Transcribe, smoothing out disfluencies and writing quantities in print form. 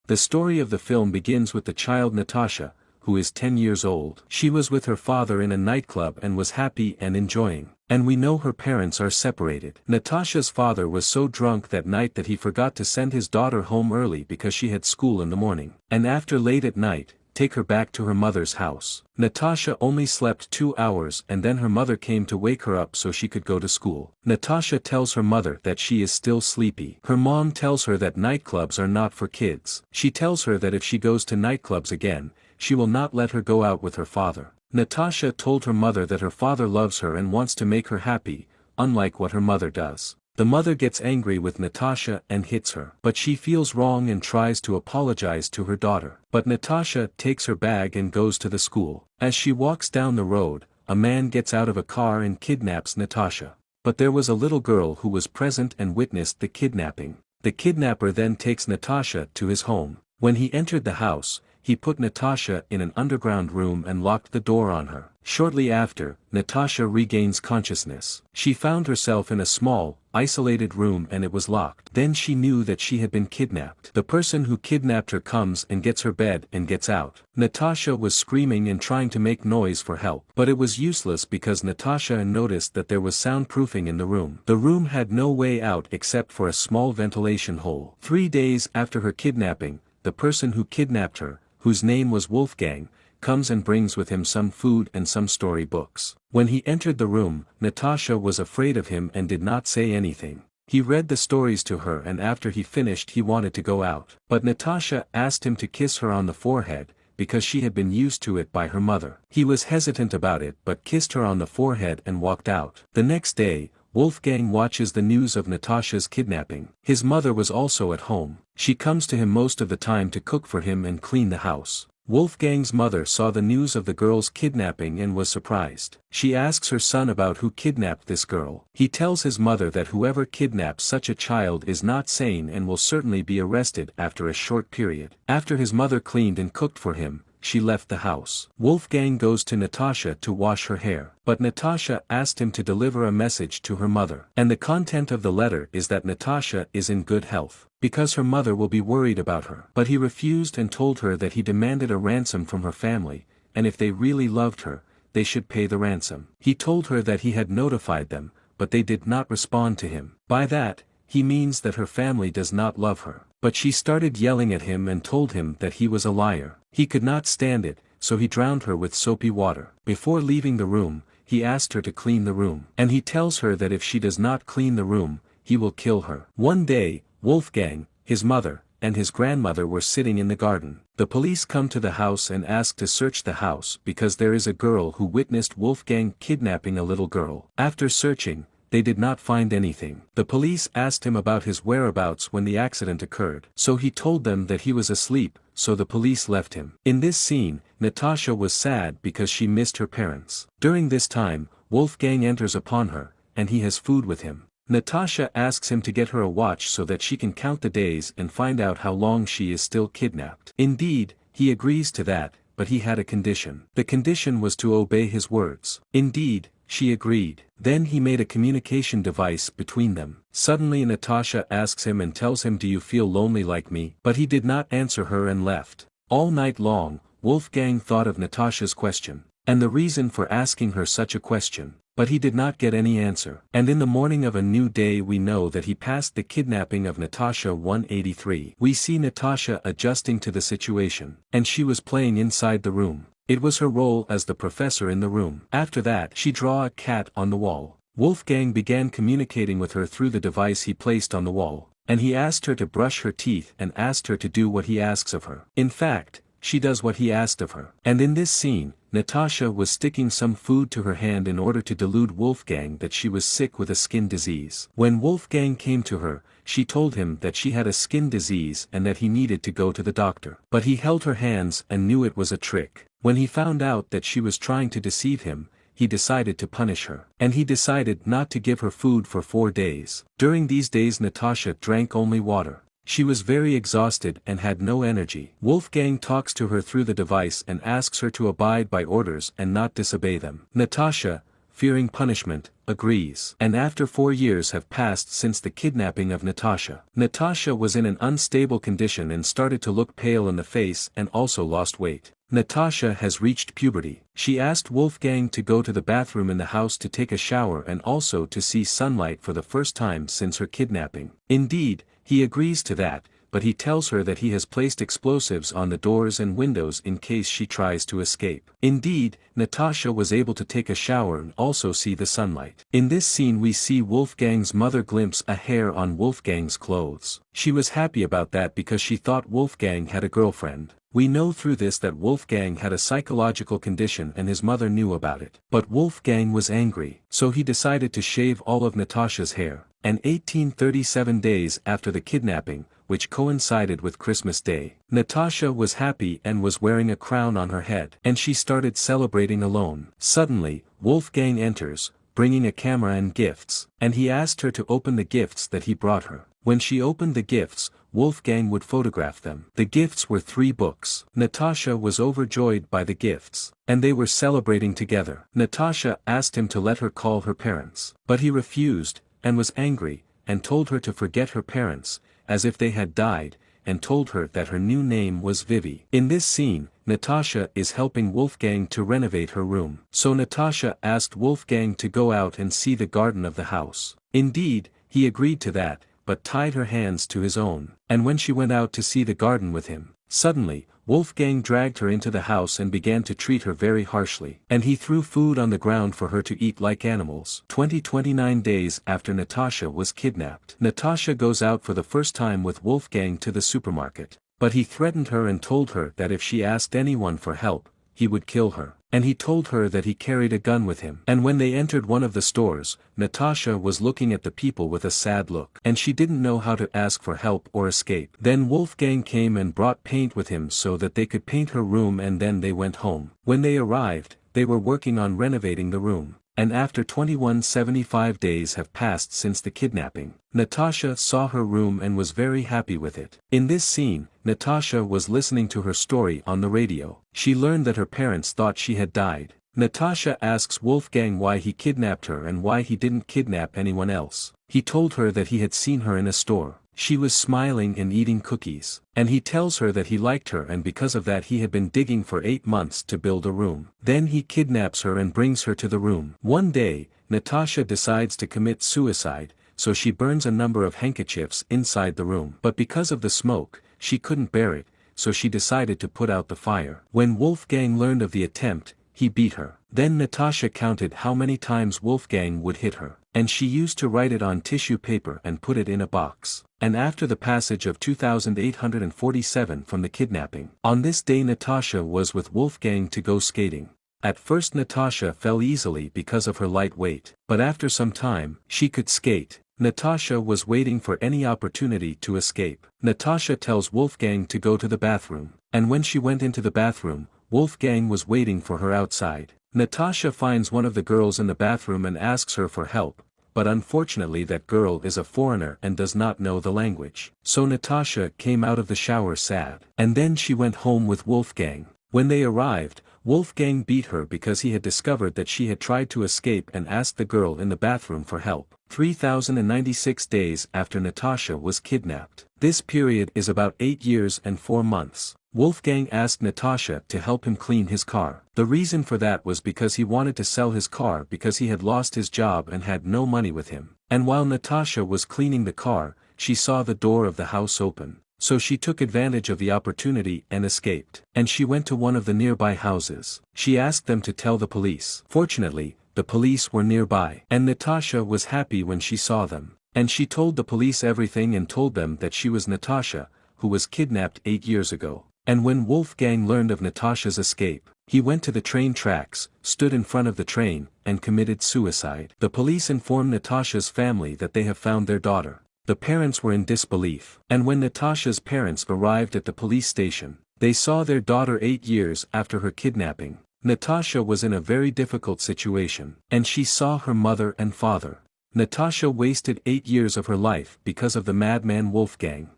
The story of the film begins with the child Natasha, who is 10 years old. She was with her father in a nightclub and was happy and enjoying. And we know her parents are separated. Natasha's father was so drunk that night that he forgot to send his daughter home early because she had school in the morning. And after late at night, take her back to her mother's house. Natasha only slept 2 hours and then her mother came to wake her up so she could go to school. Natasha tells her mother that she is still sleepy. Her mom tells her that nightclubs are not for kids. She tells her that if she goes to nightclubs again, she will not let her go out with her father. Natasha told her mother that her father loves her and wants to make her happy, unlike what her mother does. The mother gets angry with Natasha and hits her. But she feels wrong and tries to apologize to her daughter. But Natasha takes her bag and goes to the school. As she walks down the road, a man gets out of a car and kidnaps Natasha. But there was a little girl who was present and witnessed the kidnapping. The kidnapper then takes Natasha to his home. When he entered the house, he put Natasha in an underground room and locked the door on her. Shortly after, Natasha regains consciousness. She found herself in a small, isolated room and it was locked. Then she knew that she had been kidnapped. The person who kidnapped her comes and gets her bed and gets out. Natasha was screaming and trying to make noise for help. But it was useless because Natasha noticed that there was soundproofing in the room. The room had no way out except for a small ventilation hole. 3 days after her kidnapping, the person who kidnapped her, whose name was Wolfgang, comes and brings with him some food and some story books. When he entered the room, Natasha was afraid of him and did not say anything. He read the stories to her and after he finished he wanted to go out. But Natasha asked him to kiss her on the forehead, because she had been used to it by her mother. He was hesitant about it but kissed her on the forehead and walked out. The next day, Wolfgang watches the news of Natasha's kidnapping. His mother was also at home. She comes to him most of the time to cook for him and clean the house. Wolfgang's mother saw the news of the girl's kidnapping and was surprised. She asks her son about who kidnapped this girl. He tells his mother that whoever kidnaps such a child is not sane and will certainly be arrested after a short period. After his mother cleaned and cooked for him, she left the house. Wolfgang goes to Natasha to wash her hair. But Natasha asked him to deliver a message to her mother. And the content of the letter is that Natasha is in good health, because her mother will be worried about her. But he refused and told her that he demanded a ransom from her family, and if they really loved her, they should pay the ransom. He told her that he had notified them, but they did not respond to him. By that, he means that her family does not love her. But she started yelling at him and told him that he was a liar. He could not stand it, so he drowned her with soapy water. Before leaving the room, he asked her to clean the room. And he tells her that if she does not clean the room, he will kill her. One day, Wolfgang, his mother, and his grandmother were sitting in the garden. The police come to the house and ask to search the house because there is a girl who witnessed Wolfgang kidnapping a little girl. After searching, they did not find anything. The police asked him about his whereabouts when the accident occurred. So he told them that he was asleep, so the police left him. In this scene, Natasha was sad because she missed her parents. During this time, Wolfgang enters upon her, and he has food with him. Natasha asks him to get her a watch so that she can count the days and find out how long she is still kidnapped. Indeed, he agrees to that, but he had a condition. The condition was to obey his words. Indeed, she agreed. Then he made a communication device between them. Suddenly Natasha asks him and tells him, "Do you feel lonely like me?" But he did not answer her and left. All night long, Wolfgang thought of Natasha's question, and the reason for asking her such a question. But he did not get any answer. And in the morning of a new day we know that he passed the kidnapping of Natasha 183. We see Natasha adjusting to the situation, and she was playing inside the room. It was her role as the professor in the room. After that she drew a cat on the wall. Wolfgang began communicating with her through the device he placed on the wall, and he asked her to brush her teeth and asked her to do what he asks of her. In fact, she does what he asked of her. And in this scene, Natasha was sticking some food to her hand in order to delude Wolfgang that she was sick with a skin disease. When Wolfgang came to her, she told him that she had a skin disease and that he needed to go to the doctor. But he held her hands and knew it was a trick. When he found out that she was trying to deceive him, he decided to punish her. And he decided not to give her food for 4 days. During these days Natasha drank only water. She was very exhausted and had no energy. Wolfgang talks to her through the device and asks her to abide by orders and not disobey them. Natasha, fearing punishment, agrees. And after 4 years have passed since the kidnapping of Natasha. Natasha was in an unstable condition and started to look pale in the face and also lost weight. Natasha has reached puberty. She asked Wolfgang to go to the bathroom in the house to take a shower and also to see sunlight for the first time since her kidnapping. Indeed, he agrees to that, but he tells her that he has placed explosives on the doors and windows in case she tries to escape. Indeed, Natasha was able to take a shower and also see the sunlight. In this scene we see Wolfgang's mother glimpse a hair on Wolfgang's clothes. She was happy about that because she thought Wolfgang had a girlfriend. We know through this that Wolfgang had a psychological condition and his mother knew about it. But Wolfgang was angry, so he decided to shave all of Natasha's hair. And 1837 days after the kidnapping, which coincided with Christmas Day, Natasha was happy and was wearing a crown on her head. And she started celebrating alone. Suddenly, Wolfgang enters, bringing a camera and gifts, and he asked her to open the gifts that he brought her. When she opened the gifts, Wolfgang would photograph them. The gifts were 3 books. Natasha was overjoyed by the gifts, and they were celebrating together. Natasha asked him to let her call her parents, but he refused, and was angry, and told her to forget her parents, as if they had died, and told her that her new name was Vivi. In this scene, Natasha is helping Wolfgang to renovate her room. So Natasha asked Wolfgang to go out and see the garden of the house. Indeed, he agreed to that, but tied her hands to his own. And when she went out to see the garden with him, suddenly, Wolfgang dragged her into the house and began to treat her very harshly. And he threw food on the ground for her to eat like animals. 29 days after Natasha was kidnapped. Natasha goes out for the first time with Wolfgang to the supermarket. But he threatened her and told her that if she asked anyone for help, he would kill her. And he told her that he carried a gun with him. And when they entered one of the stores, Natasha was looking at the people with a sad look. And she didn't know how to ask for help or escape. Then Wolfgang came and brought paint with him so that they could paint her room, and then they went home. When they arrived, they were working on renovating the room. And after 75 days have passed since the kidnapping, Natasha saw her room and was very happy with it. In this scene, Natasha was listening to her story on the radio. She learned that her parents thought she had died. Natasha asks Wolfgang why he kidnapped her and why he didn't kidnap anyone else. He told her that he had seen her in a store. She was smiling and eating cookies. And he tells her that he liked her, and because of that he had been digging for 8 months to build a room. Then he kidnaps her and brings her to the room. One day, Natasha decides to commit suicide, so she burns a number of handkerchiefs inside the room. But because of the smoke, she couldn't bear it, so she decided to put out the fire. When Wolfgang learned of the attempt, he beat her. Then Natasha counted how many times Wolfgang would hit her, and she used to write it on tissue paper and put it in a box. And after the passage of 2847 from the kidnapping, on this day Natasha was with Wolfgang to go skating. At first Natasha fell easily because of her light weight, but after some time, she could skate. Natasha was waiting for any opportunity to escape. Natasha tells Wolfgang to go to the bathroom, and when she went into the bathroom, Wolfgang was waiting for her outside. Natasha finds one of the girls in the bathroom and asks her for help, but unfortunately that girl is a foreigner and does not know the language. So Natasha came out of the shower sad. And then she went home with Wolfgang. When they arrived, Wolfgang beat her because he had discovered that she had tried to escape and asked the girl in the bathroom for help. 3096 days after Natasha was kidnapped. This period is about 8 years and 4 months. Wolfgang asked Natasha to help him clean his car. The reason for that was because he wanted to sell his car because he had lost his job and had no money with him. And while Natasha was cleaning the car, she saw the door of the house open. So she took advantage of the opportunity and escaped. And she went to one of the nearby houses. She asked them to tell the police. Fortunately, the police were nearby. And Natasha was happy when she saw them. And she told the police everything and told them that she was Natasha, who was kidnapped 8 years ago. And when Wolfgang learned of Natasha's escape, he went to the train tracks, stood in front of the train, and committed suicide. The police informed Natasha's family that they have found their daughter. The parents were in disbelief. And when Natasha's parents arrived at the police station, they saw their daughter 8 years after her kidnapping. Natasha was in a very difficult situation, and she saw her mother and father. Natasha wasted 8 years of her life because of the madman Wolfgang.